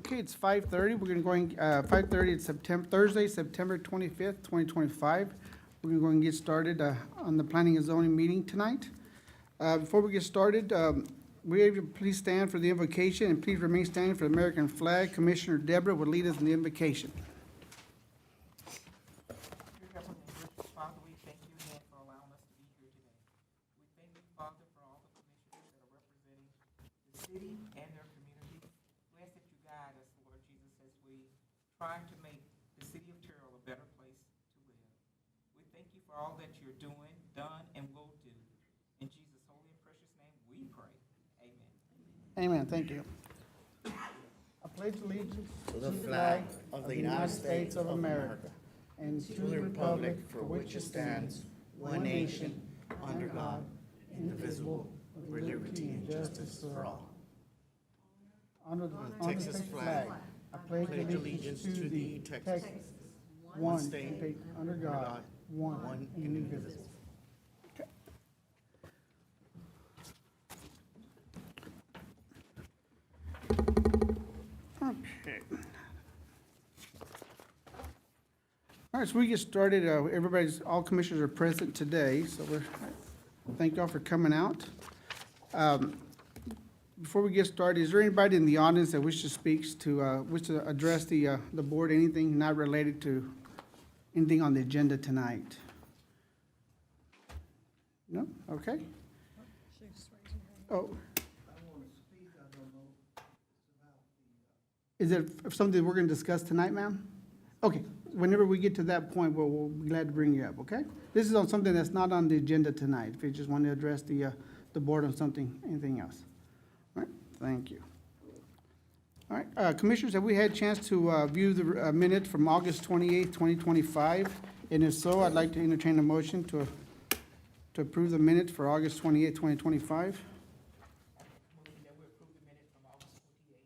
Okay, it's 5:30. We're going to go, 5:30, it's Thursday, September 25th, 2025. We're going to go and get started on the planning and zoning meeting tonight. Before we get started, will you please stand for the invocation and please remain standing for the American flag. Commissioner Deborah will lead us in the invocation. Dear Heavenly and gracious Father, we thank you again for allowing us to be here today. We thank you, Father, for all the commissioners that are representing the city and their community. We ask that you guide us, Lord Jesus, as we try to make the city of Terrell a better place to live. We thank you for all that you're doing, done, and will do. In Jesus' holy and precious name, we pray. Amen. Amen, thank you. I pledge allegiance To the flag of the United States of America and to the republic for which it stands, one nation, under God, indivisible, with liberty and justice for all. Under the Texas flag, I pledge allegiance to thee, Texas, one state, state, under God, one indivisible. Okay. All right, so we get started. All commissioners are present today, so thank y'all for coming out. Before we get started, is there anybody in the audience that wish to address the board, anything not related to anything on the agenda tonight? No? Okay. Oh. Is it something we're going to discuss tonight, ma'am? Okay, whenever we get to that point, we'll be glad to bring you up, okay? This is on something that's not on the agenda tonight, if you just want to address the board on something, anything else. All right, thank you. All right, commissioners, have we had a chance to view the minutes from August 28th, 2025? And if so, I'd like to entertain a motion to approve the minutes for August 28th, 2025. Moving that we approve the minutes from August 28,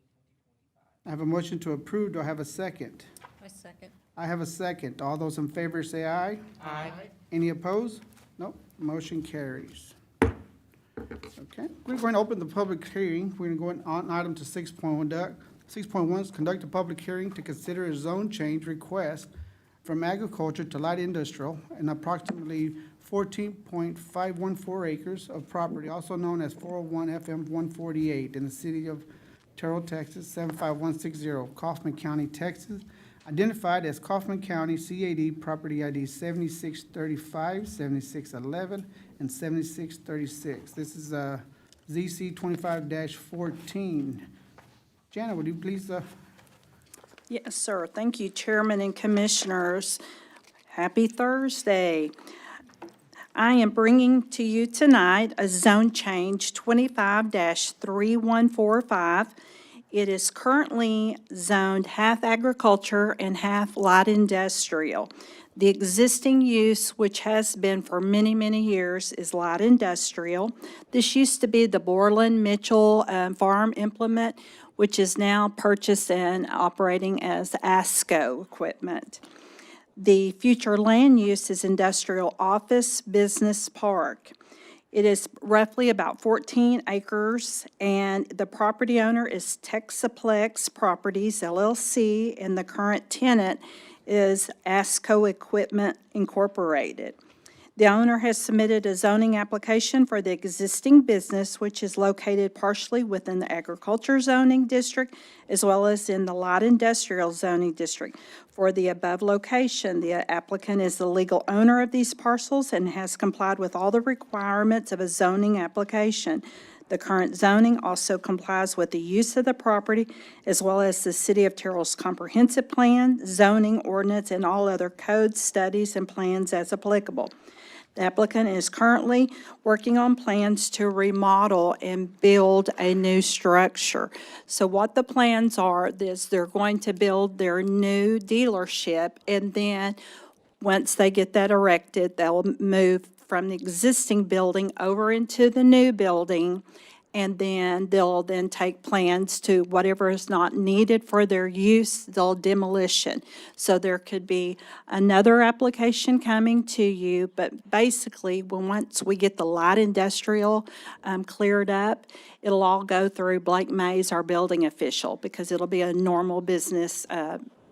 2025. I have a motion to approve. Do I have a second? I second. I have a second. All those in favor say aye. Aye. Any opposed? Nope, motion carries. Okay, we're going to open the public hearing. We're going to go on item to 6.1. 6.1 is conduct a public hearing to consider a zone change request from agriculture to light industrial in approximately 14.514 acres of property, also known as 401 FM 148 in the city of Terrell, Texas, 75160, Kaufman County, Texas, identified as Kaufman County CAD property ID 7635, 7611, and 7636. This is ZC 25-14. Jana, would you please? Yes, sir. Thank you, Chairman and Commissioners. Happy Thursday. I am bringing to you tonight a zone change 25-3145. It is currently zoned half agriculture and half light industrial. The existing use, which has been for many, many years, is light industrial. This used to be the Borland Mitchell Farm Implement, which is now purchased and operating as ASCO equipment. The future land use is industrial office business park. It is roughly about 14 acres, and the property owner is Texaplex Properties LLC, and the current tenant is ASCO Equipment Incorporated. The owner has submitted a zoning application for the existing business, which is located partially within the agriculture zoning district as well as in the light industrial zoning district. For the above location, the applicant is the legal owner of these parcels and has complied with all the requirements of a zoning application. The current zoning also complies with the use of the property as well as the City of Terrell's comprehensive plan, zoning ordinance, and all other codes, studies, and plans as applicable. The applicant is currently working on plans to remodel and build a new structure. So what the plans are is they're going to build their new dealership, and then once they get that erected, they'll move from the existing building over into the new building, and then they'll then take plans to whatever is not needed for their use, they'll demolition. So there could be another application coming to you, but basically, once we get the light industrial cleared up, it'll all go through Blake Mays, our building official, because it'll be a normal business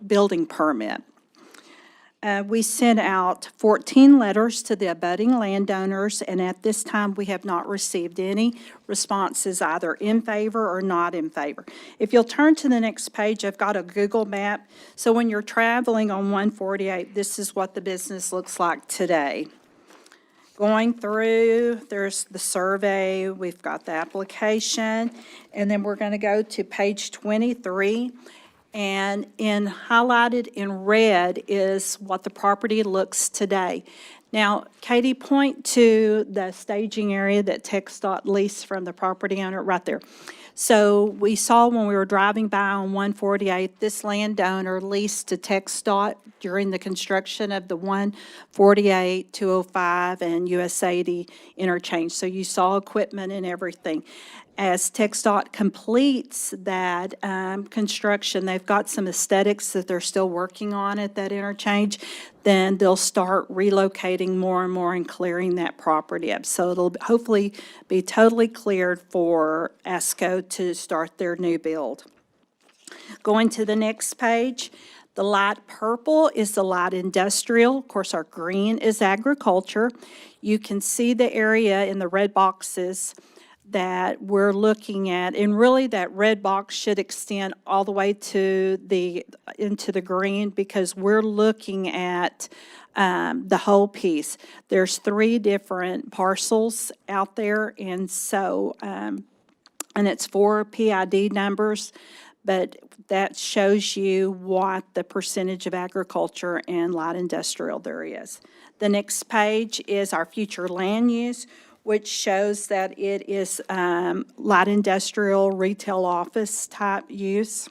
building permit. We sent out 14 letters to the abutting landowners, and at this time, we have not received any responses either in favor or not in favor. If you'll turn to the next page, I've got a Google map. So when you're traveling on 148, this is what the business looks like today. Going through, there's the survey, we've got the application, and then we're going to go to page 23. And highlighted in red is what the property looks today. Now, Katie, point to the staging area that TxDOT leased from the property owner right there. So we saw when we were driving by on 148, this landowner leased to TxDOT during the construction of the 148, 205, and US 80 interchange. So you saw equipment and everything. As TxDOT completes that construction, they've got some aesthetics that they're still working on at that interchange, then they'll start relocating more and more and clearing that property up. So it'll hopefully be totally cleared for ESCO to start their new build. Going to the next page, the light purple is the light industrial. Of course, our green is agriculture. You can see the area in the red boxes that we're looking at, and really that red box should extend all the way to into the green, because we're looking at the whole piece. There's 3 different parcels out there, and so, and it's 4 PID numbers, but that shows you what the percentage of agriculture and light industrial there is. The next page is our future land use, which shows that it is light industrial, retail office type use.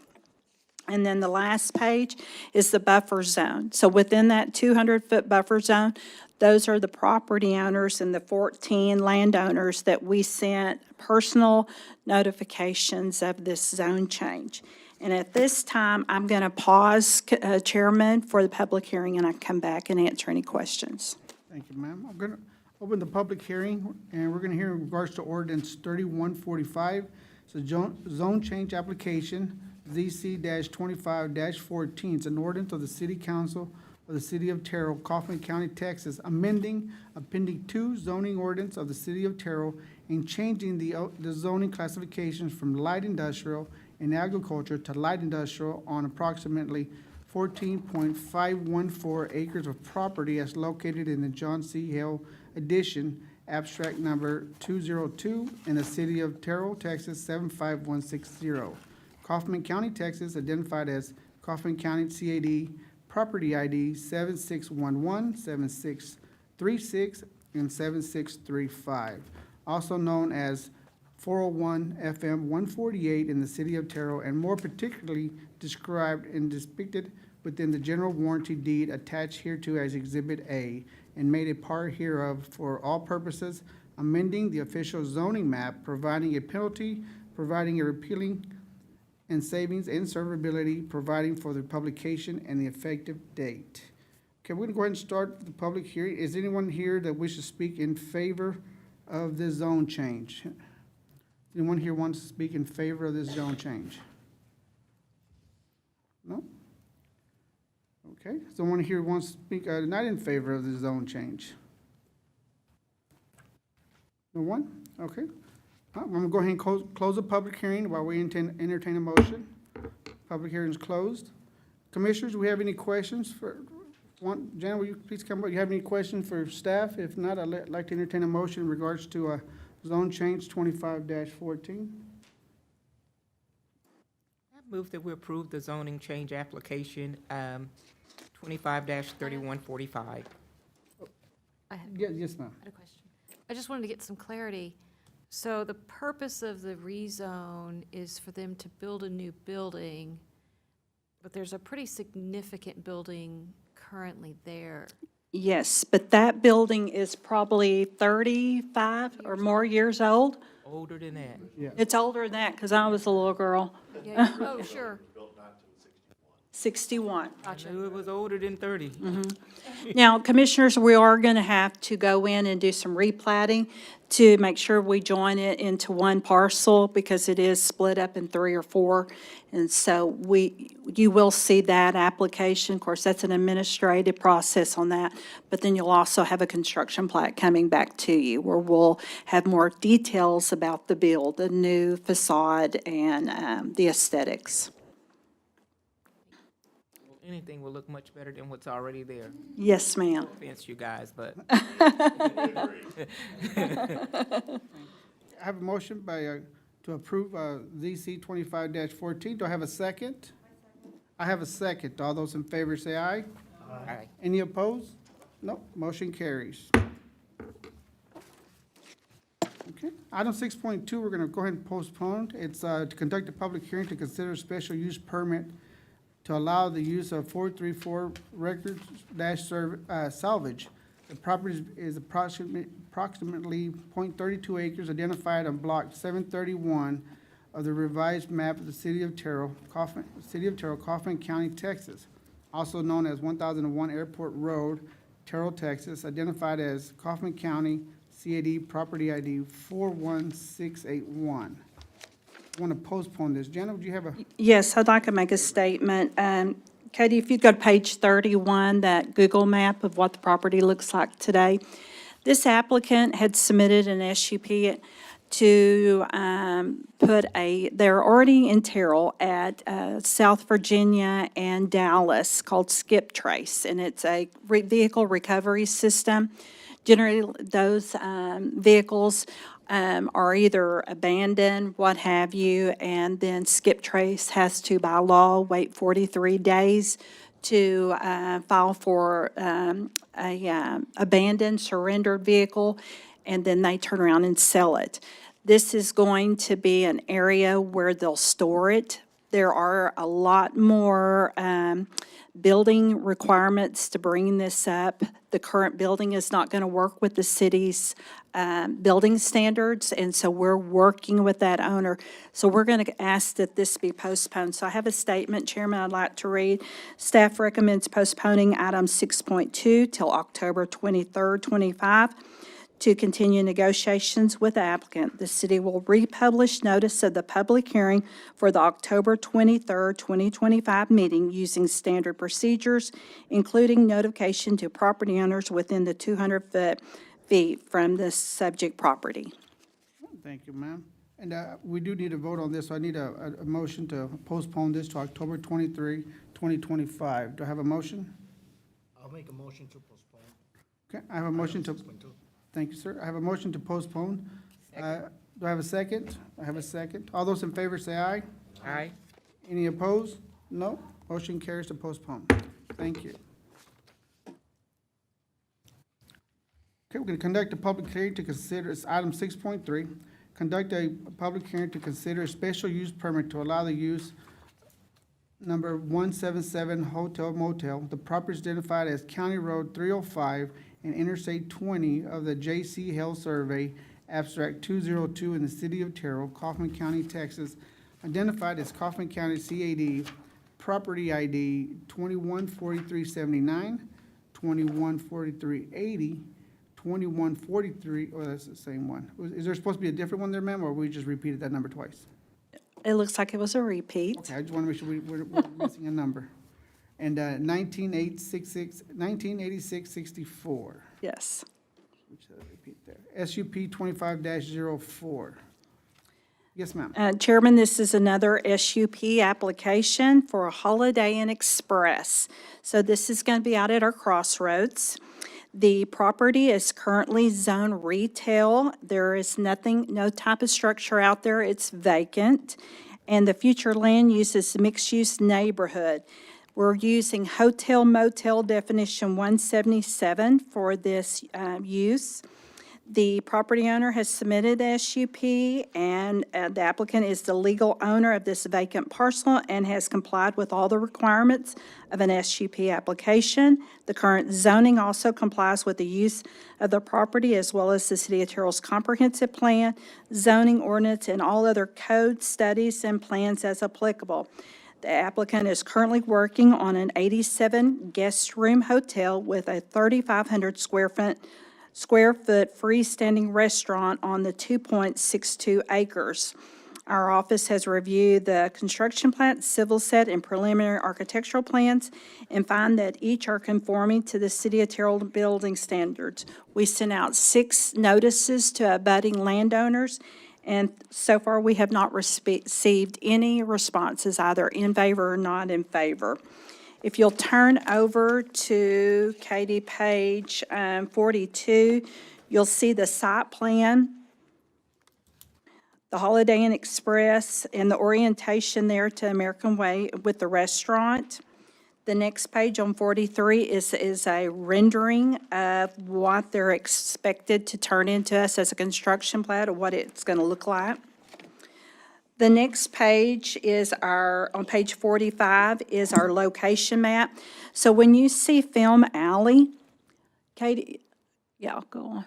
And then the last page is the buffer zone. So within that 200-foot buffer zone, those are the property owners and the 14 landowners that we sent personal notifications of this zone change. And at this time, I'm going to pause, Chairman, for the public hearing, and I come back and answer any questions. Thank you, ma'am. I'm going to open the public hearing, and we're going to hear in regards to ordinance 3145. It's a zone change application, ZC-25-14. It's an ordinance of the City Council of the City of Terrell, Kaufman County, Texas, amending Appendix 2 zoning ordinance of the City of Terrell and changing the zoning classifications from light industrial and agriculture to light industrial on approximately 14.514 acres of property as located in the John C. Hale Edition, abstract number 202, in the City of Terrell, Texas 75160. Kaufman County, Texas, identified as Kaufman County CAD, property ID 7611, 7636, and 7635, also known as 401 FM 148 in the City of Terrell, and more particularly described and depicted within the general warranty deed attached hereto as Exhibit A, and made a part hereof for all purposes, amending the official zoning map, providing a penalty, providing a repealing and savings and servability, providing for the publication and the effective date. Okay, we're gonna go ahead and start the public hearing. Is anyone here that wishes to speak in favor of this zone change? Anyone here wants to speak in favor of this zone change? No? Okay, someone here wants to speak not in favor of the zone change? No one? Okay. I'm going to go ahead and close the public hearing while we entertain a motion. Public hearing is closed. Commissioners, do we have any questions for one? Jan, will you please come up? You have any questions for staff? If not, I'd like to entertain a motion in regards to zone change 25-14. I move that we approve the zoning change application, 25-3145. I had Yes, ma'am. a question. I just wanted to get some clarity. So the purpose of the rezone is for them to build a new building, but there's a pretty significant building currently there. Yes, but that building is probably 35 or more years old. Older than that. It's older than that, because I was a little girl. Yeah, oh, sure. 61. I knew it was older than 30. Now, Commissioners, we are going to have to go in and do some replatting to make sure we join it into one parcel because it is split up in 3 or 4. And so you will see that application. Of course, that's an administrative process on that. But then you'll also have a construction plat coming back to you where we'll have more details about the build, the new facade and the aesthetics. Anything will look much better than what's already there. Yes, ma'am. Offense, you guys, but I have a motion to approve ZC 25-14. Do I have a second? I have a second. All those in favor say aye. Aye. Any opposed? No, motion carries. Okay, item 6.2, we're going to go ahead and postpone. It's to conduct a public hearing to consider special use permit to allow the use of 434 records salvage. The property is approximately .32 acres identified on block 731 of the revised map of the city of Terrell, Kaufman County, Texas, also known as 1001 Airport Road, Terrell, Texas, identified as Kaufman County, CAD property ID 41681. Want to postpone this. Jenna, would you have a? Yes, I'd like to make a statement. Katie, if you go to page 31, that Google map of what the property looks like today. This applicant had submitted an SUP to they're already in Terrell at South Virginia and Dallas called Skip Trace, and it's a vehicle recovery system. Generally, those vehicles are either abandoned, what have you, and then Skip Trace has to, by law, wait 43 days to file for a abandoned, surrendered vehicle, and then they turn around and sell it. This is going to be an area where they'll store it. There are a lot more building requirements to bring this up. The current building is not going to work with the city's building standards, and so we're working with that owner. So we're going to ask that this be postponed. So I have a statement, Chairman, I'd like to read. Staff recommends postponing item 6.2 till October 23rd, 25. To continue negotiations with the applicant, the city will republish notice of the public hearing for the October 23rd, 2025 meeting using standard procedures, including notification to property owners within the 200 feet from the subject property. Thank you, ma'am. And we do need a vote on this, so I need a motion to postpone this to October 23, 2025. Do I have a motion? I'll make a motion to postpone. Okay, I have a motion to, 6.2. thank you, sir. I have a motion to postpone. Do I have a second? I have a second. All those in favor say aye. Aye. Any opposed? No. Motion carries to postpone. Thank you. Okay, we're going to conduct a public hearing to consider, it's item 6.3. Conduct a public hearing to consider a special use permit to allow the use number 177 Hotel Motel. The property is identified as County Road 305 and Interstate 20 of the J.C. Health Survey, Abstract 202 in the city of Terrell, Kaufman County, Texas, identified as Kaufman County CAD, property ID 214379, 214380, 2143, oh, that's the same one. Is there supposed to be a different one there, ma'am, or we just repeated that number twice? It looks like it was a repeat. Okay, I just want to make sure we're missing a number. And 1986-64. Yes. Which I'll repeat there. SUP 25-04. Yes, ma'am. Chairman, this is another SUP application for a Holiday Inn Express. So this is going to be out at our crossroads. The property is currently zone retail. There is nothing, no type of structure out there. It's vacant. And the future land use is mixed-use neighborhood. We're using hotel motel definition 177 for this use. The property owner has submitted the SUP, and the applicant is the legal owner of this vacant parcel and has complied with all the requirements of an SUP application. The current zoning also complies with the use of the property as well as the City of Terrell's comprehensive plan, zoning ordinance, and all other code studies and plans as applicable. The applicant is currently working on an 87 guest room hotel with a 3,500 square foot freestanding restaurant on the 2.62 acres. Our office has reviewed the construction plat, civil set, and preliminary architectural plans and find that each are conforming to the City of Terrell building standards. We sent out 6 notices to abutting landowners, and so far we have not received any responses, either in favor or not in favor. If you'll turn over to Katie, page 42, you'll see the site plan, the Holiday Inn Express, and the orientation there to American Way with the restaurant. The next page on 43 is a rendering of what they're expected to turn into us as a construction plat, or what it's going to look like. The next page is on page 45, is our location map. So when you see Film Alley, Katie, yeah, go on.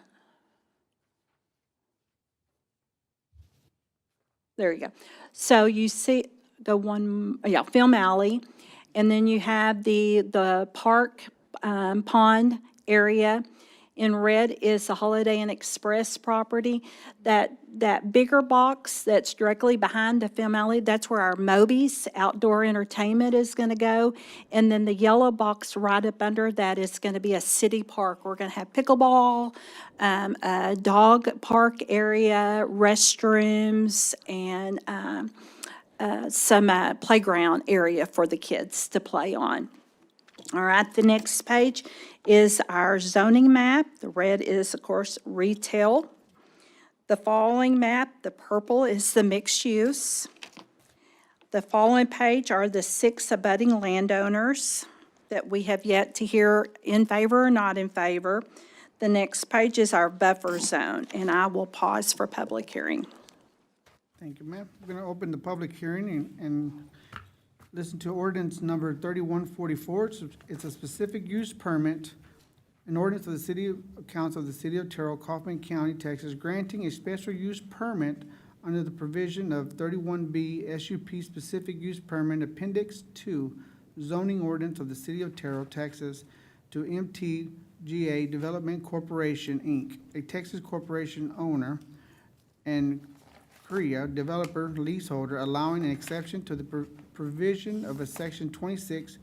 There you go. So you see, Film Alley, and then you have the park pond area. In red is the Holiday Inn Express property. That bigger box that's directly behind the Film Alley, that's where our Moby's outdoor entertainment is going to go. And then the yellow box right up under that is going to be a city park. We're going to have pickleball, a dog park area, restrooms, and some playground area for the kids to play on. All right, the next page is our zoning map. The red is, of course, retail. The following map, the purple, is the mixed use. The following page are the 6 abutting landowners that we have yet to hear in favor or not in favor. The next page is our buffer zone, and I will pause for public hearing. Thank you, ma'am. We're going to open the public hearing and listen to ordinance number 3144. It's a specific use permit, an ordinance of the City Council of the City of Terrell, Kaufman County, Texas, granting a special use permit under the provision of 31B SUP Specific Use Permit Appendix 2 zoning ordinance of the City of Terrell, Texas, to MTGA Development Corporation, Inc., a Texas corporation owner, and Korea developer leaseholder, allowing an exception to the provision of a Section 26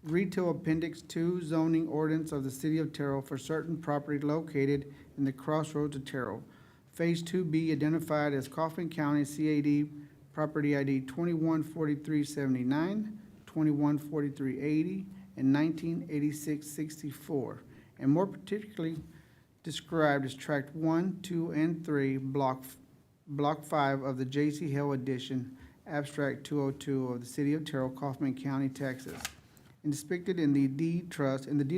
Retail Appendix 2 zoning ordinance of the City of Terrell for certain property located in the crossroads of Terrell. Phase 2B identified as Kaufman County CAD Property ID 214379, 214380, and 198664, and more particularly described as Tract 1, 2, and 3, Block 5 of the J.C. Hill Edition, Abstract 202 of the City of Terrell, Kaufman County, Texas, and depicted in the deed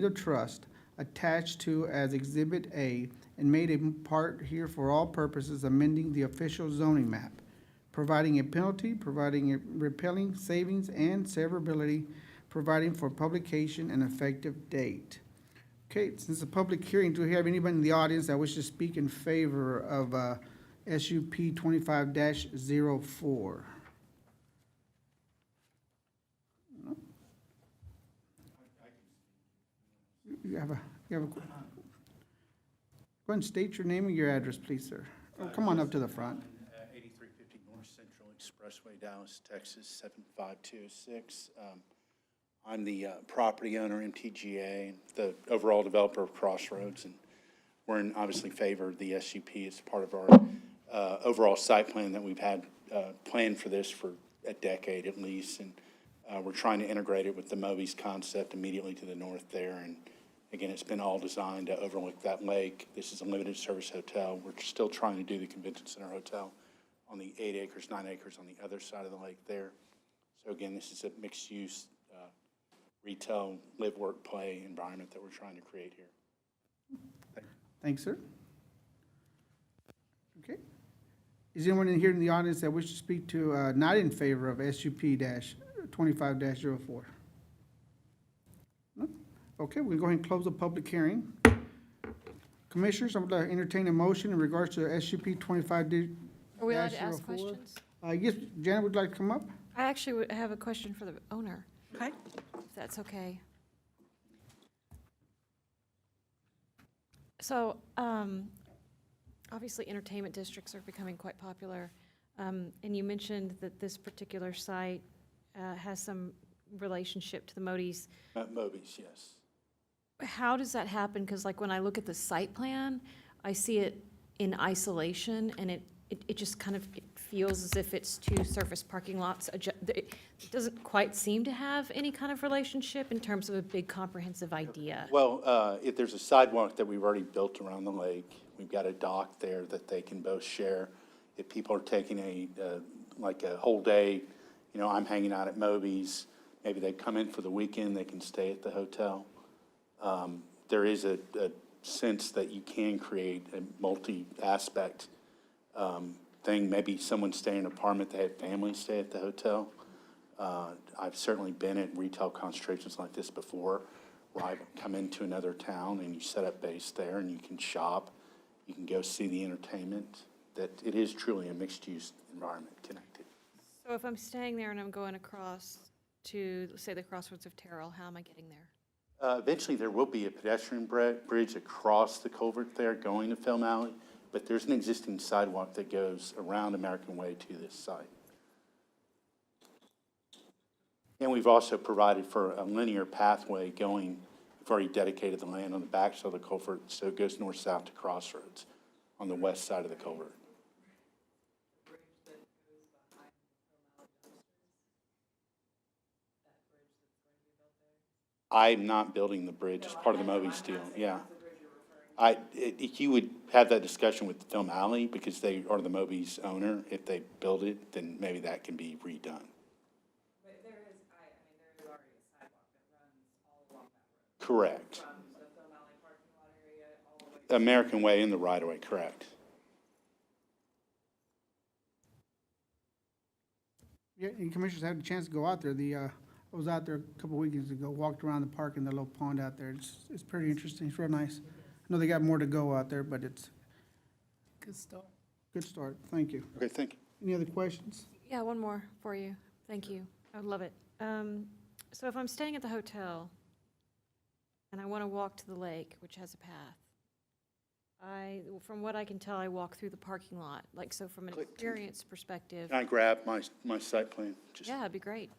of trust attached to as Exhibit A, and made a part here for all purposes, amending the official zoning map, providing a penalty, providing a repelling savings and severability, providing for publication and effective date. Okay, since the public hearing, do we have anybody in the audience that wishes to speak in favor of SUP 25-04? You have a, go ahead and state your name and your address, please, sir. Oh, come on up to the front. 8350 North Central Expressway, Dallas, Texas, 75206. I'm the property owner, MTGA, the overall developer of Crossroads, and we're in obviously favor of the SUP as part of our overall site plan that we've had planned for this for a decade at least, and we're trying to integrate it with the Moby's concept immediately to the north there. And again, it's been all designed to overlook that lake. This is a limited service hotel. We're still trying to do the convention center hotel on the 8 acres, 9 acres on the other side of the lake there. So again, this is a mixed use retail, live, work, play environment that we're trying to create here. Thanks, sir. Is anyone in here in the audience that wishes to speak to, not in favor of SUP-25-04? No? Okay, we'll go ahead and close the public hearing. Commissioners, I would entertain a motion in regards to SUP 25 Are we allowed to ask 04. questions? Yes, Janet would like to come up? I actually would have a question for the owner, Okay. if that's okay. So, obviously, entertainment districts are becoming quite popular. And you mentioned that this particular site has some relationship to the Modis. Moby's, yes. How does that happen? Because like when I look at the site plan, I see it in isolation, and it just kind of, it feels as if it's two surface parking lots. It doesn't quite seem to have any kind of relationship in terms of a big comprehensive idea. Well, if there's a sidewalk that we've already built around the lake, we've got a dock there that they can both share. If people are taking like a whole day, I'm hanging out at Moby's, maybe they come in for the weekend, they can stay at the hotel. There is a sense that you can create a multi-aspect thing. Maybe someone stay in an apartment, they have families stay at the hotel. I've certainly been at retail concentrations like this before, where I've come into another town and you set up base there and you can shop, you can go see the entertainment, that it is truly a mixed-use environment connected. So if I'm staying there and I'm going across to, say, the Crossroads of Terrell, how am I getting there? Eventually, there will be a pedestrian bridge across the culvert there going to Film Alley, but there's an existing sidewalk that goes around American Way to this site. And we've also provided for a linear pathway going, we've already dedicated the land on the back side of the culvert, so it goes north-south to Crossroads on the west side of the culvert. I'm not building the bridge as part of the Moby's deal, yeah. You would have that discussion with the Film Alley because they are the Moby's owner. If they build it, then maybe that can be redone. But there is, there is already a sidewalk that runs all along that road. Correct. From the Film Alley parking lot area all the way to. American Way in the right of way, correct. Yeah, and commissioners had a chance to go out there. I was out there a couple weekends ago, walked around the park and the little pond out there. It's pretty interesting. It's real nice. I know they got more to go out there, but it's good start. Good start. Thank you. Okay, thank you. Any other questions? Yeah, one more for you. Thank you. I would love it. So if I'm staying at the hotel and I want to walk to the lake, which has a path, from what I can tell, I walk through the parking lot. Like, so from an Click. experience perspective, Can I grab my site plan? Just- yeah, it'd be great.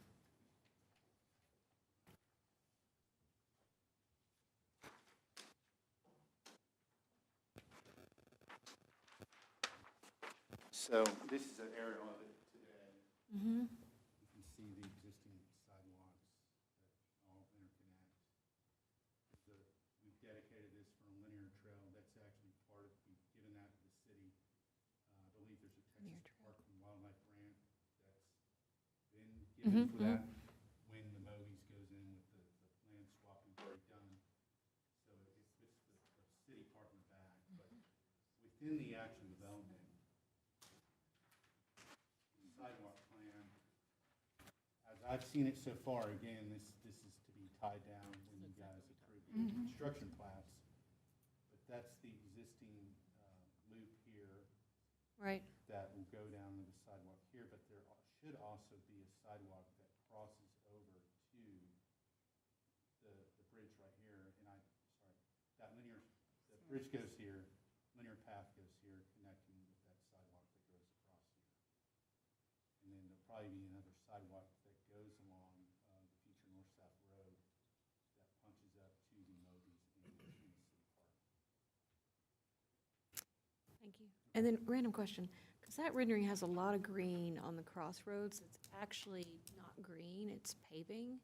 So this is an aerial of it today. Mm-hmm. You can see the existing sidewalks that all interconnect. We've dedicated this for a linear trail. That's actually part of, we've given that to the city. I believe there's a Linear Texas trail. Park and Wildlife grant that's been given for Mhm, that. When the Moby's goes in with the land swap we've already done. So it's just the city park in the back, but within the actual development, sidewalk plan, as I've seen it so far, again, this is to be tied down when you guys approve the construction plats. But that's the existing loop here Right. that will go down to the sidewalk here, but there should also be a sidewalk that crosses over to the bridge right here, and the bridge goes here, linear path goes here, connecting with that sidewalk that goes across here. And then there'll probably be another sidewalk that goes along the future north-south road that punches up to the Moby's in the city park. Thank you. And then random question, because that rendering has a lot of green on the crossroads. It's actually not green, it's paving.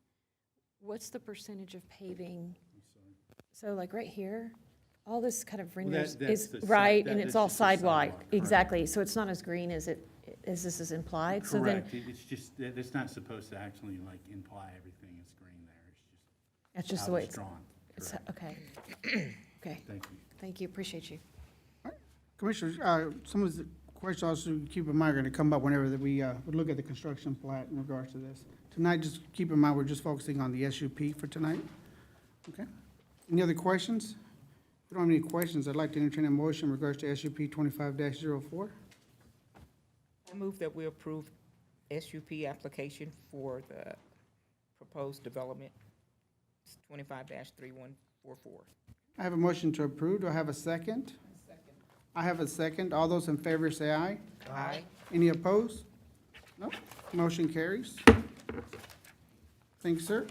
What's the percentage of paving? I'm sorry. So like right here, all this kind of renders that's is the si- right, that- and that's it's all just the sidewalk, sidewalk. correct. Exactly, so it's not as green as this is implied. So then, Correct, it's just, it's not supposed to actually like imply everything is green there, it's that's just just the how way it's it's, drawn. it's, Correct. okay. Okay, Thank you. thank you, appreciate you. Commissioners, some of the question also, keep in mind, are gonna come up whenever that we look at the construction plat in regards to this. Tonight, just keep in mind, we're just focusing on the SUP for tonight. Okay? Any other questions? If you don't have any questions, I'd like to entertain a motion in regards to SUP 25-04. I move that we approve SUP application for the proposed development, 25-3144. I have a motion to approve. Do I have a second? I have a second. All those in favor say aye. Aye. Any opposed? No. Motion carries. Thank you, sir.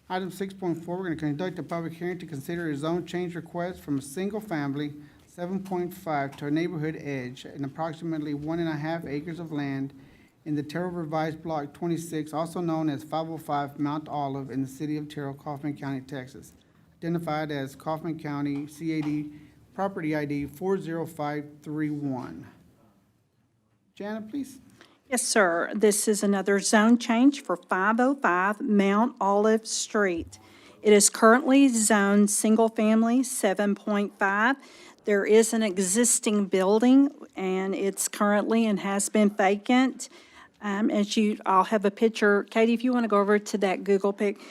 Item 6.4, we're going to conduct a public hearing to consider a zone change request from a single-family 7.5 to a neighborhood edge in approximately 1.5 acres of land in the Terrell Revised Block 26, also known as 505 Mount Olive in the city of Terrell, Kaufman County, Texas, identified as Kaufman County CAD Property ID 40531. Jana, please. Yes, sir. This is another zone change for 505 Mount Olive Street. It is currently zoned single-family 7.5. There is an existing building, and it's currently and has been vacant. I'll have a picture. Katie, if you want to go over to that Google pic.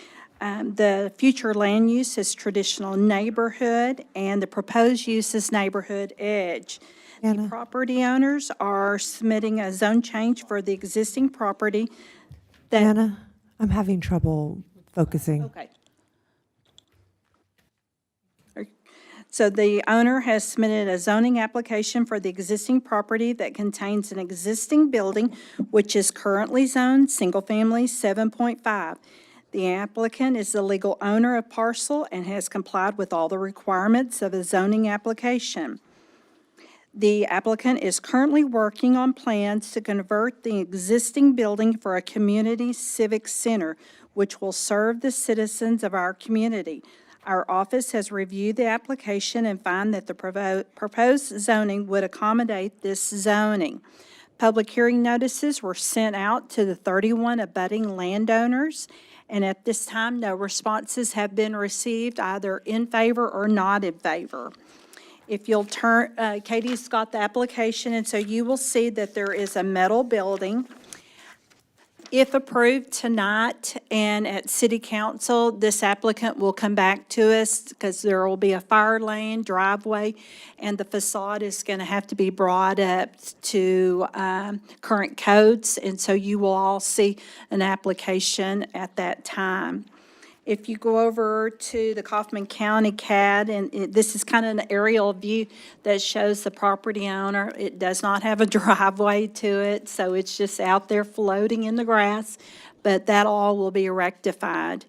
The future land use is traditional neighborhood, and the proposed use is neighborhood edge. The Anna. property owners are submitting a zone change for the existing property that. Anna, I'm having trouble focusing. Okay. So the owner has submitted a zoning application for the existing property that contains an existing building, which is currently zoned single-family 7.5. The applicant is the legal owner of parcel and has complied with all the requirements of a zoning application. The applicant is currently working on plans to convert the existing building for a community civic center, which will serve the citizens of our community. Our office has reviewed the application and find that the proposed zoning would accommodate this zoning. Public hearing notices were sent out to the 31 abutting landowners, and at this time, no responses have been received, either in favor or not in favor. If you'll turn, Katie's got the application, and so you will see that there is a metal building. If approved tonight and at city council, this applicant will come back to us because there will be a fire lane, driveway, and the facade is going to have to be brought up to current codes. And so you will all see an application at that time. If you go over to the Kaufman County CAD, and this is kind of an aerial view that shows the property owner. It does not have a driveway to it, so it's just out there floating in the grass, but that all will be rectified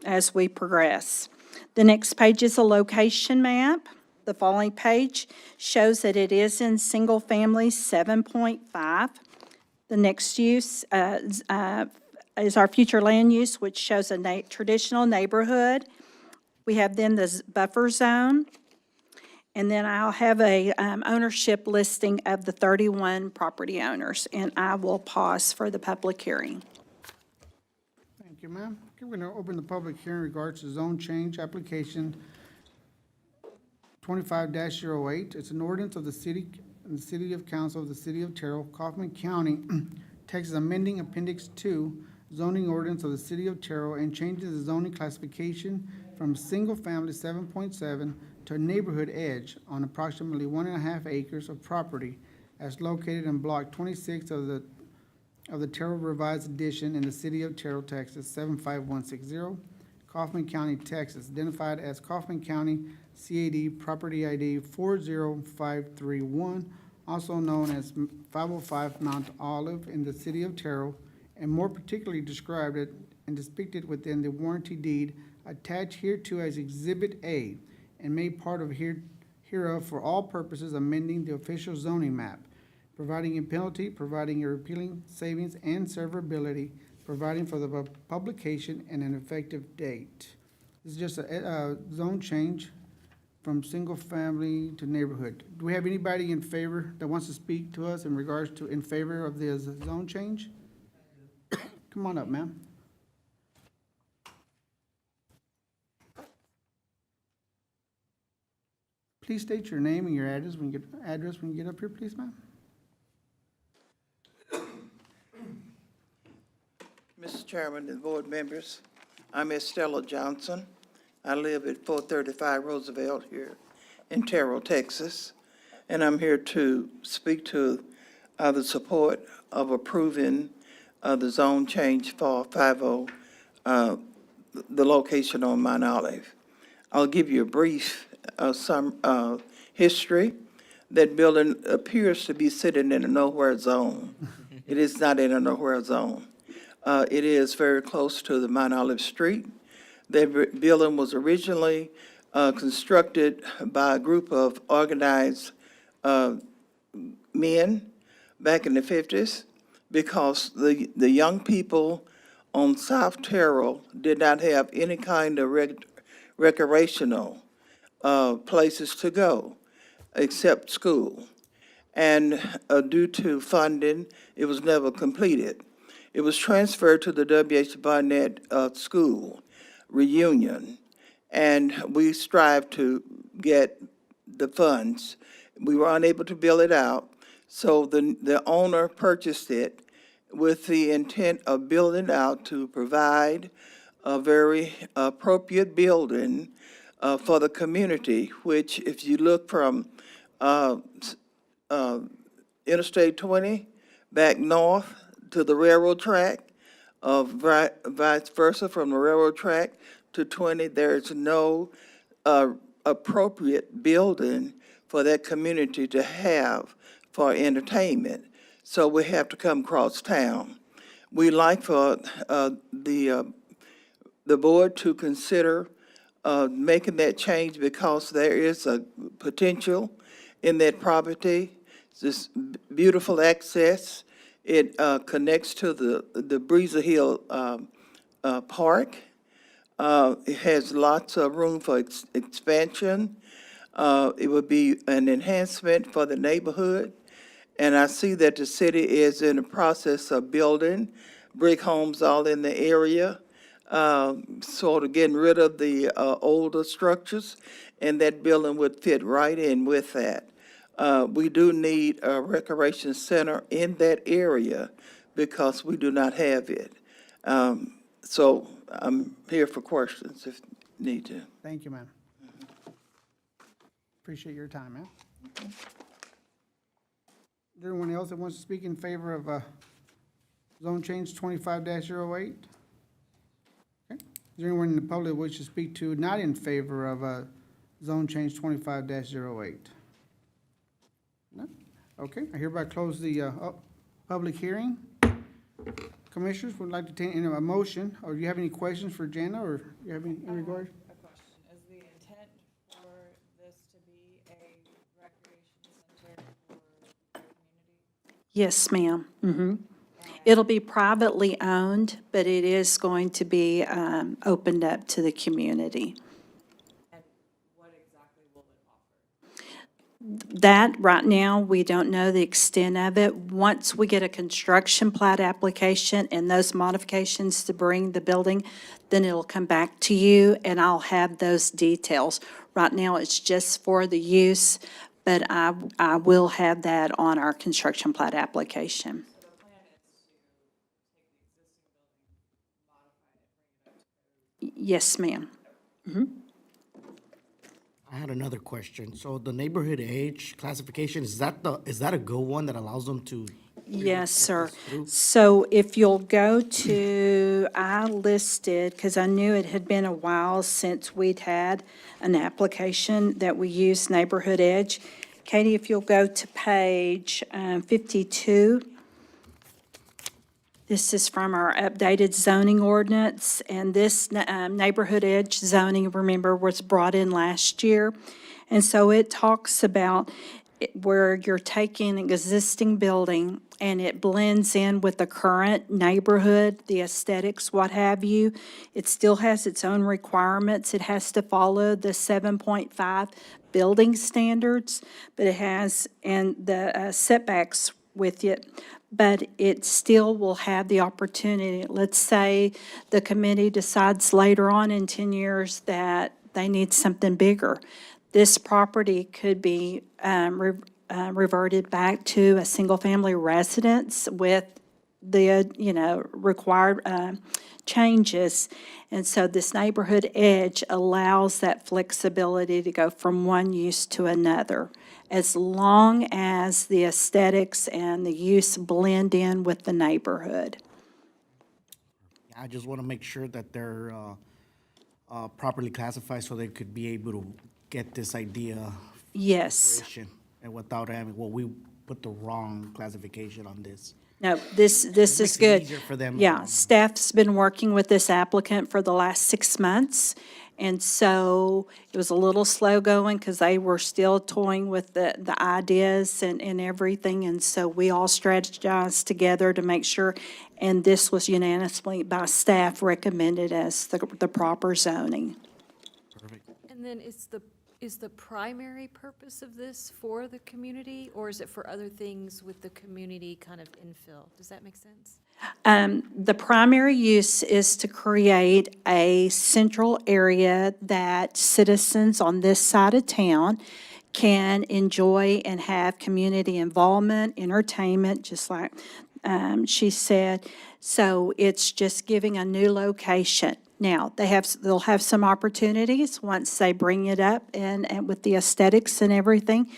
as we progress. The next page is a location map. The following page shows that it is in single-family 7.5. The next use is our future land use, which shows a traditional neighborhood. We have then the buffer zone, and then I'll have a ownership listing of the 31 property owners, and I will pause for the public hearing. Thank you, ma'am. Okay, we're going to open the public hearing in regards to zone change application 25-08. It's an ordinance of the city of council of the city of Terrell, Kaufman County, Texas, amending Appendix 2 zoning ordinance of the city of Terrell and changes the zoning classification from single-family 7.7 to a neighborhood edge on approximately 1.5 acres of property as located in Block 26 of the Terrell Revised Edition in the city of Terrell, Texas, 75160, Kaufman County, Texas, identified as Kaufman County CAD Property ID 40531, also known as 505 Mount Olive in the city of Terrell, and more particularly described it and depicted within the warranty deed attached hereto as Exhibit A and made part of hereof for all purposes amending the official zoning map, providing a penalty, providing a repealing savings and severability, providing for the publication and an effective date. This is just a zone change from single family to neighborhood. Do we have anybody in favor that wants to speak to us in regards to in favor of the zone change? Come on up, ma'am. Please state your name and your address when you get up here, please, ma'am. Mr. Chairman and board members, I'm Estella Johnson. I live at 435 Roosevelt here in Terrell, Texas, and I'm here to speak to the support of approving the zone change for 50, the location on Mount Olive. I'll give you a brief history. That building appears to be sitting in a nowhere zone. It is not in a nowhere zone. It is very close to the Mount Olive Street. The building was originally constructed by a group of organized men back in the 50s because the young people on South Terrell did not have any kind of recreational places to go except school. And due to funding, it was never completed. It was transferred to the W.H. Barnett School, Reunion, and we strived to get the funds. We were unable to build it out, so the owner purchased it with the intent of building it out to provide a very appropriate building for the community, which if you look from Interstate 20 back north to the railroad track, vice versa from the railroad track to 20, there's no appropriate building for that community to have for entertainment. So we have to come across town. We like for the board to consider making that change because there is a potential in that property. It's this beautiful access. It connects to the Breezer Hill Park. It has lots of room for expansion. It would be an enhancement for the neighborhood. And I see that the city is in the process of building brick homes all in the area, sort of getting rid of the older structures, and that building would fit right in with that. We do need a recreation center in that area because we do not have it. So I'm here for questions if need to. Thank you, ma'am. Appreciate your time, ma'am. Is there anyone else that wants to speak in favor of zone change 25-08? Okay. Is there anyone in the public that wishes to speak to not in favor of zone change 25-08? No? Okay, I hereby close the public hearing. Commissioners, would like to take a motion, or do you have any questions for Jana, or you have any in regard? A question. Is the intent for this to be a recreation center for the community? Yes, ma'am. It'll be privately owned, but it is going to be opened up to the community. And what exactly will it offer? That, right now, we don't know the extent of it. Once we get a construction plat application and those modifications to bring the building, then it'll come back to you, and I'll have those details. Right now, it's just for the use, but I will have that on our construction plat application. Yes, ma'am. I had another question. So the neighborhood age classification, is that a good one that allows them to? Yes, sir. So if you'll go to, I listed, because I knew it had been a while since we'd had an application that we used Neighborhood Edge. Katie, if you'll go to page 52. This is from our updated zoning ordinance, and this Neighborhood Edge zoning, remember, was brought in last year. And so it talks about where you're taking an existing building and it blends in with the current neighborhood, the aesthetics, what have you. It still has its own requirements. It has to follow the 7.5 building standards, but it has, and the setbacks with it, but it still will have the opportunity. Let's say the committee decides later on in 10 years that they need something bigger. this property could be reverted back to a single-family residence with the, required changes. And so this neighborhood edge allows that flexibility to go from one use to another, as long as the aesthetics and the use blend in with the neighborhood. I just want to make sure that they're properly classified so they could be able to get this idea Yes. fruition, and without having, well, we put the wrong classification on this. No, this is makes it good. easier for them. Yeah, staff's been working with this applicant for the last 6 months. And so it was a little slow going because they were still toying with the ideas and everything. And so we all strategized together to make sure, and this was unanimously by staff recommended as the proper zoning. And then is the primary purpose of this for the community, or is it for other things with the community kind of infill? Does that make sense? The primary use is to create a central area that citizens on this side of town can enjoy and have community involvement, entertainment, just like she said. So it's just giving a new location. Now, they'll have some opportunities once they bring it up and with the aesthetics and everything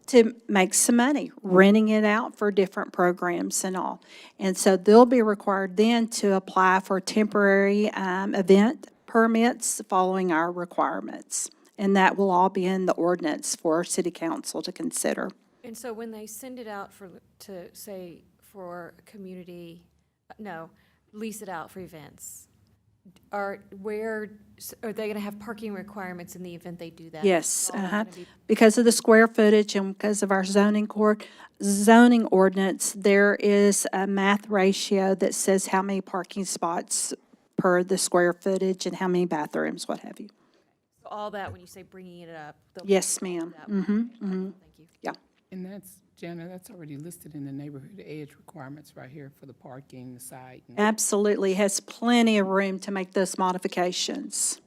to make some money, renting it out for different programs and all. And so they'll be required then to apply for temporary event permits following our requirements. And that will all be in the ordinance for city council to consider. And so when they send it out to say for community, lease it out for events, are they going to have parking requirements in the event they do that? Yes, All gonna be- because of the square footage and because of our zoning ordinance, there is a math ratio that says how many parking spots per the square footage and how many bathrooms, what have you. So all that, when you say bringing it up? they'll- Yes, ma'am. that will- Thank you. Yeah. And that's, Jana, that's already listed in the neighborhood edge requirements right here for the parking, the site. and- Absolutely, has plenty of room to make those modifications.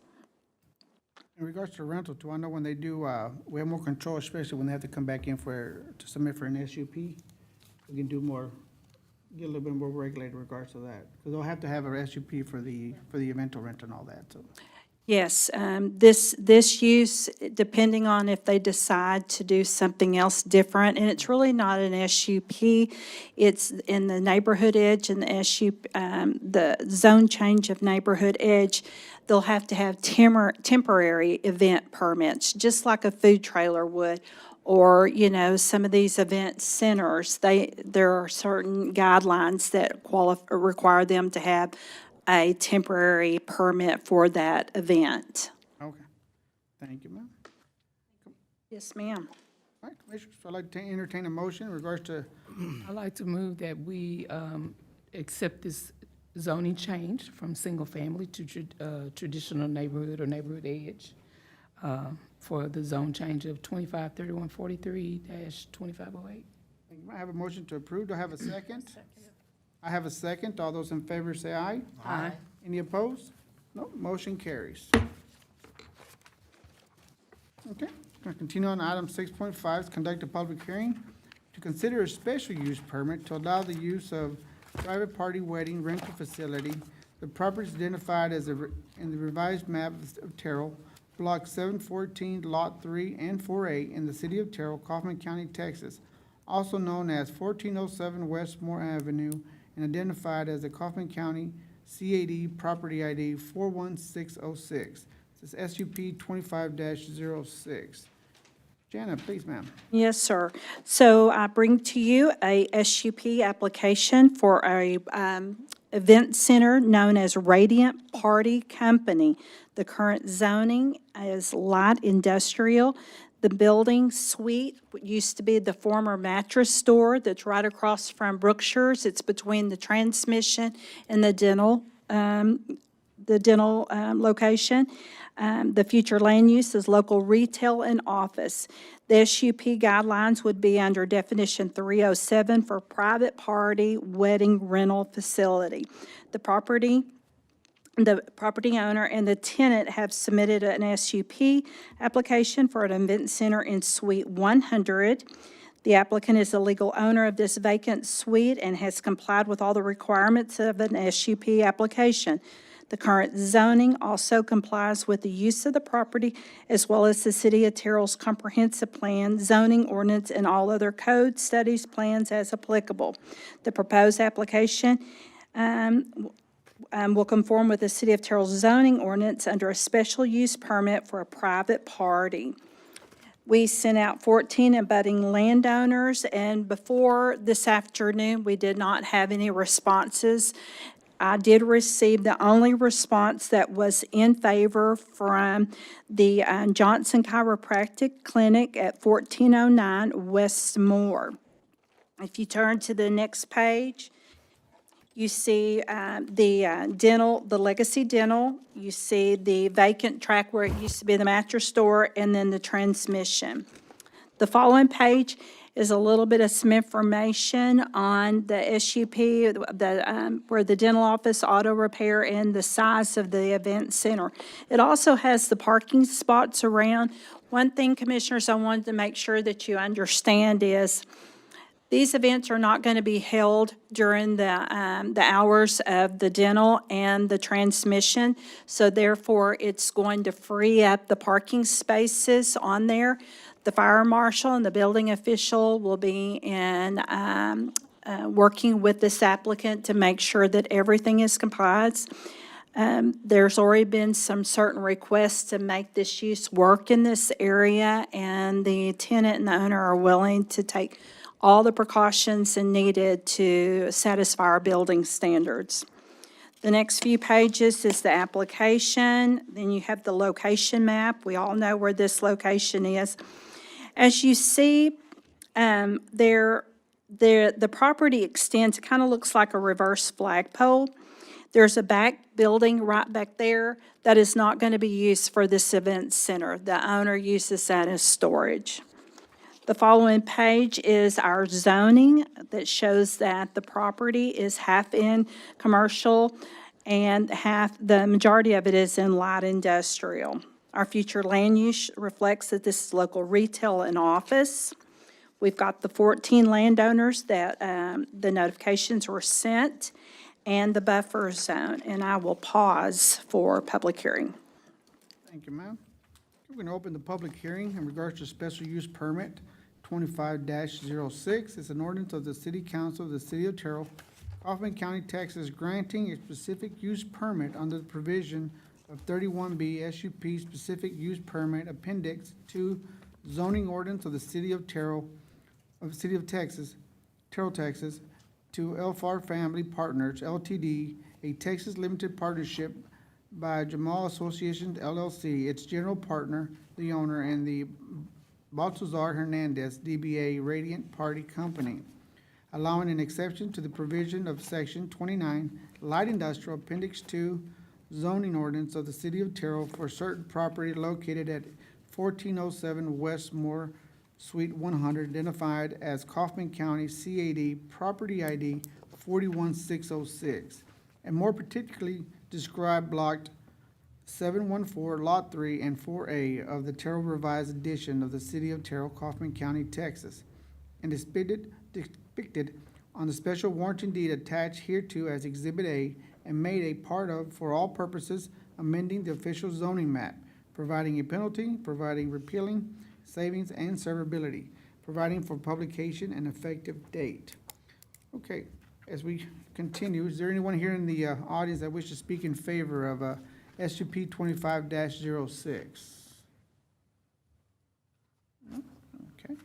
In regards to rental too, I know when they do, we have more control, especially when they have to come back in to submit for an SUP. We can do more, get a little bit more regulated in regards to that. Because they'll have to have a SUP for the eventual rent and all that, so. Yes, this use, depending on if they decide to do something else different, and it's really not an SUP, it's in the neighborhood edge and the zone change of neighborhood edge, they'll have to have temporary event permits, just like a food trailer would, or, some of these event centers, there are certain guidelines that require them to have a temporary permit for that event. Okay. Thank you, ma'am. Yes, ma'am. All right, Commissioners, I'd like to entertain a motion in regards to, I'd like to move that we accept this zoning change from single-family to traditional neighborhood or neighborhood edge for the zone change of 253143-2508. I have a motion to approve. Do I have a second? I have a second. All those in favor say aye. Aye. Any opposed? No, motion carries. Okay, going to continue on item 6.5, conduct a public hearing to consider a special use permit to allow the use of private party wedding rental facility. The property is identified as in the revised map of Terrell, Block 714, Lot 3 and 4A in the city of Terrell, Kaufman County, Texas, also known as 1407 Westmore Avenue, and identified as the Kaufman County CAD Property ID 41606. This is SUP 25-06. Jana, please, ma'am. Yes, sir. So I bring to you a SUP application for a event center known as Radiant Party Company. The current zoning is light industrial. The building suite used to be the former mattress store that's right across from Brookshire's. It's between the transmission and the dental location. The future land use is local retail and office. The SUP guidelines would be under definition 307 for private party wedding rental facility. The property the property owner and the tenant have submitted an SUP application for an event center in Suite 100. The applicant is the legal owner of this vacant suite and has complied with all the requirements of an SUP application. The current zoning also complies with the use of the property as well as the City of Terrell's comprehensive plan, zoning ordinance, and all other code studies, plans as applicable. The proposed application will conform with the City of Terrell's zoning ordinance under a special use permit for a private party. We sent out 14 abutting landowners, and before this afternoon, we did not have any responses. I did receive the only response that was in favor from the Johnson Chiropractic Clinic at 1409 West Moore. If you turn to the next page, you see the Legacy Dental, you see the vacant track where it used to be the mattress store, and then the transmission. The following page is a little bit of some information on the SUP, where the dental office, auto repair, and the size of the event center. It also has the parking spots around. One thing, Commissioners, I wanted to make sure that you understand is these events are not going to be held during the hours of the dental and the transmission, so therefore it's going to free up the parking spaces on there. The fire marshal and the building official will be working with this applicant to make sure that everything is complied. There's already been some certain requests to make this use work in this area, and the tenant and the owner are willing to take all the precautions needed to satisfy our building standards. The next few pages is the application. Then you have the location map. We all know where this location is. As you see, the property extends, it kind of looks like a reverse flagpole. There's a back building right back there that is not going to be used for this event center. The owner uses that as storage. The following page is our zoning that shows that the property is half in commercial and the majority of it is in light industrial. Our future land use reflects that this is local retail and office. We've got the 14 landowners that the notifications were sent and the buffer zone, and I will pause for public hearing. Thank you, ma'am. We're going to open the public hearing in regards to special use permit 25-06. It's an ordinance of the City Council of the City of Terrell, Kaufman County, Texas, granting a specific use permit under the provision of 31B SUP Specific Use Permit Appendix 2 zoning ordinance of the City of Terrell, of the City of Texas, Terrell, Texas, to Elfar Family Partners LTD, a Texas limited partnership by Jamal Association LLC, its general partner, the owner, and the Baltazar Hernandez, DBA Radiant Party Company, allowing an exception to the provision of Section 29, Light Industrial Appendix 2, zoning ordinance of the City of Terrell for certain property located at 1407 West Moore, Suite 100, identified as Kaufman County CAD Property ID 41606, and more particularly described blocked 714, Lot 3 and 4A of the Terrell Revised Edition of the City of Terrell, Kaufman County, Texas, and depicted on the special warranty deed attached hereto as Exhibit A and made a part of, for all purposes, amending the official zoning map, providing a penalty, providing repealing, savings, and servability, providing for publication and effective date. Okay, as we continue, is there anyone here in the audience that wishes to speak in favor of SUP 25-06? No? Okay.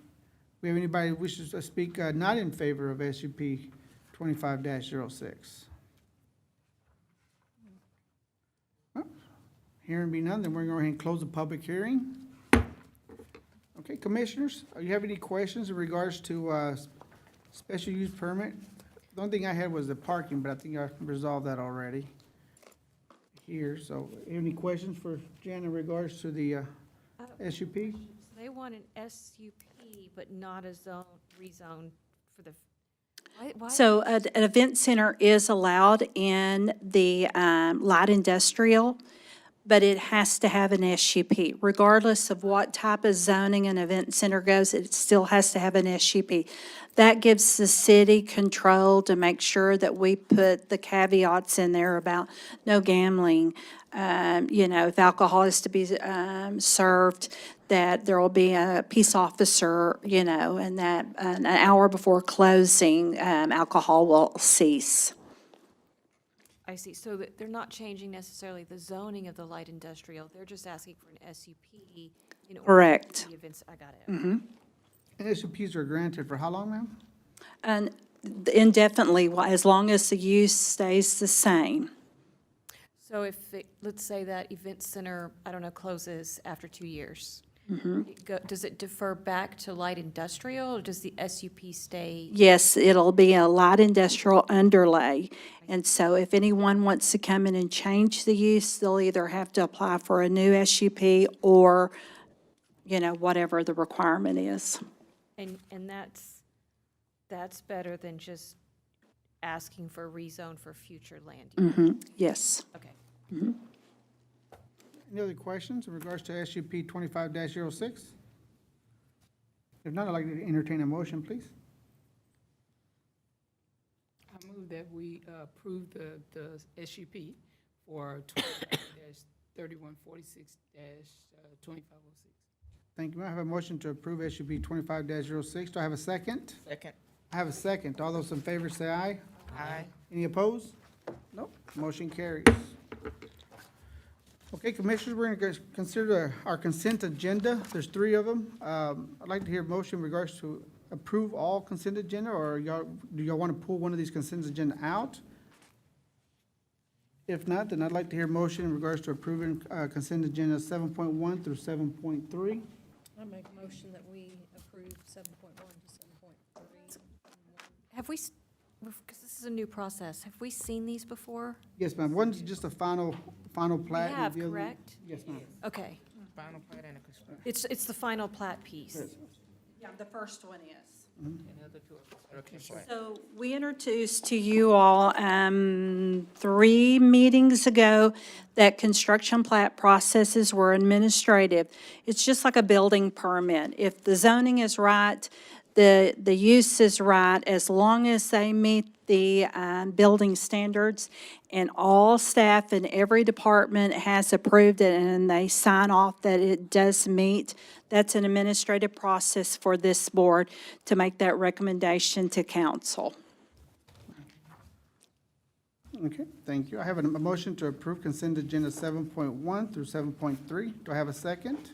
We have anybody who wishes to speak not in favor of SUP 25-06? No? Hearing be none, then we're going to go ahead and close the public hearing. Okay, Commissioners, do you have any questions in regards to special use permit? The only thing I had was the parking, but I think I resolved that already here. So any questions for Jan in regards to the SUP? So they want an SUP, but not a rezone for the Why? So an event center is allowed in the light industrial, but it has to have an SUP. Regardless of what type of zoning an event center goes, it still has to have an SUP. That gives the city control to make sure that we put the caveats in there about no gambling. If alcohol is to be served, that there will be a peace officer, and that an hour before closing, alcohol will cease. I see. So that they're not changing necessarily the zoning of the light industrial. They're just asking for an SUP in order. Correct. to the events. I got it. And SUPs are granted for how long, ma'am? And indefinitely, as long as the use stays the same. So let's say that event center, I don't know, closes after 2 years. Does it defer back to light industrial, or does the SUP stay? Yes, it'll be a light industrial underlay. And so if anyone wants to come in and change the use, they'll either have to apply for a new SUP or, whatever the requirement is. And that's better than just asking for a rezone for future land use? Yes. Okay. Any other questions in regards to SUP 25-06? If not, I'd like to entertain a motion, please. I move that we approve the SUP for 3146-2506. Thank you, ma'am. I have a motion to approve SUP 25-06. Do I have a second? Second. I have a second. All those in favor say aye. Aye. Any opposed? Nope. Motion carries. Okay, Commissioners, we're going to consider our consent agenda. There's 3 of them. I'd like to hear a motion in regards to approve all consent agenda, or do y'all want to pull one of these consent agenda out? If not, then I'd like to hear a motion in regards to approving consent agenda 7.1 through 7.3. I make a motion that we approve 7.1 to 7.3. Have we, because this is a new process, have we seen these before? Yes, ma'am. One's just a final plat. We have, and the other- correct? Yes, ma'am. Okay. Final plat and a construction. It's the final plat piece. Yeah, the first one is. And the other two are construction plat. So we introduced to you all 3 meetings ago that construction plat processes were administrative. It's just like a building permit. If the zoning is right, the use is right, as long as they meet the building standards, and all staff in every department has approved it and they sign off that it does meet, that's an administrative process for this board to make that recommendation to council. Okay, thank you. I have a motion to approve consent agenda 7.1 through 7.3. Do I have a second?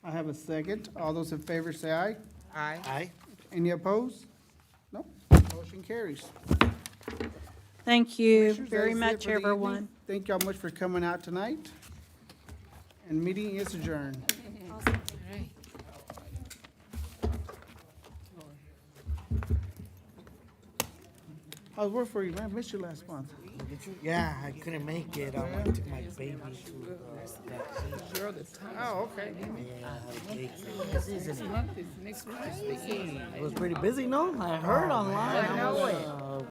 I have a second. All those in favor say aye. Aye. Aye. Any opposed? No. Motion carries. Thank you Commissioners, very that is it much, for the evening. everyone. Thank y'all much for coming out tonight. And meeting is adjourned. I was working for you, man. I missed you last month. Yeah, I couldn't make it. I took my baby to You're the time. Oh, okay. Next month is next month. It was pretty busy, no? I heard online. I know it.